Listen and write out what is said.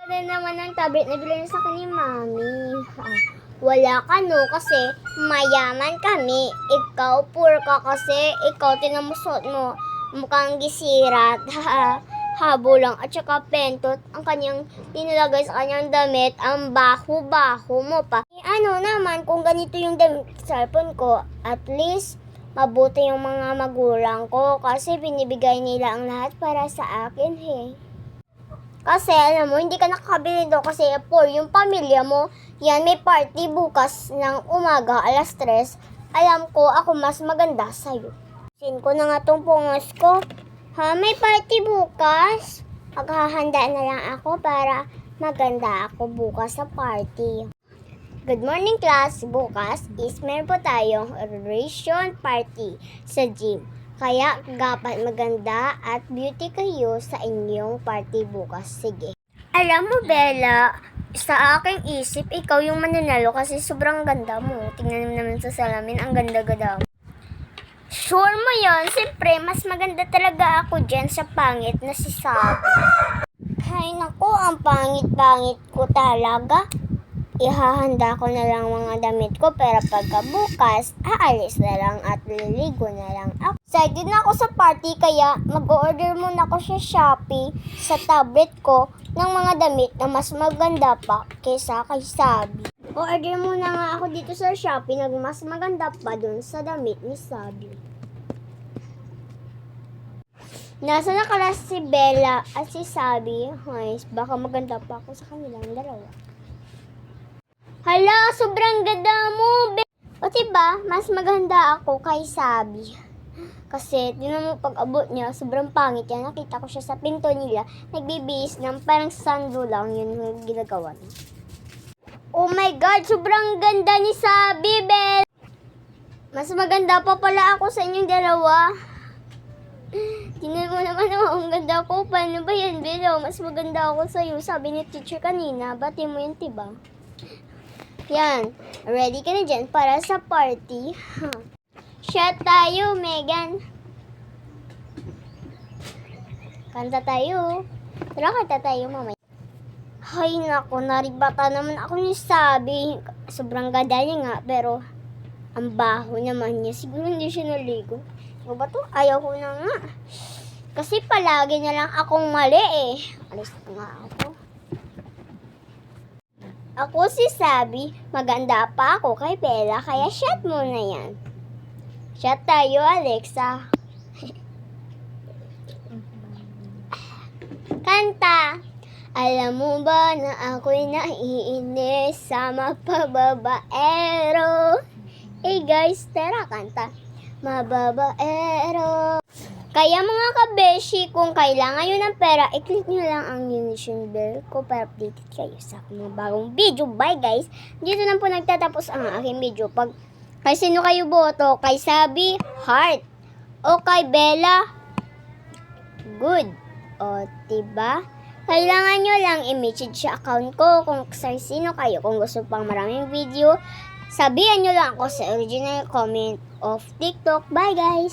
Ganda naman ang tablet na bilhin sa akin ni Mami. Wala ka no, kasi mayaman kami. Ikaw, poor ka kasi. Ikaw, tinamusot mo. Mukhang gisirat. Habo lang. At saka pentot. Ang kanyang tinilagay sa kanyang damit. Ang baho-baho mo pa. Ano naman, kung ganito yung damit sa cellphone ko, at least, mabuti yung mga magulang ko. Kasi binibigay nila ang lahat para sa akin, Kasi alam mo, hindi ka nakakabili doon kasi for yung pamilya mo, yan may party bukas ng umaga, alas 3. Alam ko, ako mas maganda sa'yo. Sin ko na nga tong pungos ko. May party bukas. Maghahanda na lang ako para maganda ako bukas sa party. Good morning class. Bukas is meron po tayong oration party sa gym. Kaya dapat maganda at beauty kayo sa inyong party bukas. Sige. Alam mo, Bella, sa aking isip, ikaw yung mananalo kasi sobrang ganda mo. Tingnan mo naman sa salamin, ang ganda-ganda mo. Sure mo yon? Siyempre, mas maganda talaga ako dyan sa pangit na si Sabi. Ay naku, ang pangit-pangit ko talaga. Ihahanda ko na lang mga damit ko pero pagkabukas, aalis na lang at liligo na lang ako. Excited na ako sa party kaya mag-order muna ako sa Shopee sa tablet ko ng mga damit na mas maganda pa kaysa kay Sabi. Order muna nga ako dito sa Shopee na mas maganda pa dun sa damit ni Sabi. Nasa nakalas si Bella at si Sabi. Ay, baka maganda pa ako sa kanilang dalawa. Hala, sobrang ganda mo, O diba, mas maganda ako kay Sabi. Kasi, tinan mo pag-abot niya, sobrang pangit yan. Nakita ko siya sa pinto nila, nagbibihis ng parang sando lang yun yung ginagawa niya. Oh my God, sobrang ganda ni Sabi, Bel. Mas maganda pa pala ako sa inyong dalawa. Tinan mo naman ang ganda ko. Paano ba yan, Bel? Mas maganda ako sa'yo. Sabi ni teacher kanina, bati mo yun, diba? Yan. Ready ka na dyan para sa party? Shot tayo, Megan. Kanta tayo. Tara, kanta tayo, mamaya. Hay, naku, naribata naman ako ni Sabi. Sobrang ganda niya nga, pero ang baho naman niya. Siguro hindi siya naligo. O ba to? Ayaw ko na nga. Kasi palagi na lang akong mali Alis na nga ako. Ako si Sabi, maganda pa ako kay Bella, kaya shot mo na yan. Shot tayo, Alexa. Kanta! Alam mo ba na ako'y naiinis sa mapababaero? Guys, tara kanta. Mababaero. Kaya mga kabeshi, kung kailangan nyo ng pera, i-click nyo lang ang notification bell ko para updated kayo sa mga bagong video. Bye guys! Dito na po nagtatapos ang aking video. Kay sino kayo boto? Kay Sabi, heart. O kay Bella, good. O, diba? Kailangan nyo lang i-message sa account ko kung sino kayo. Kung gusto pang maraming video, sabihan nyo lang ako sa original comment of TikTok. Bye guys!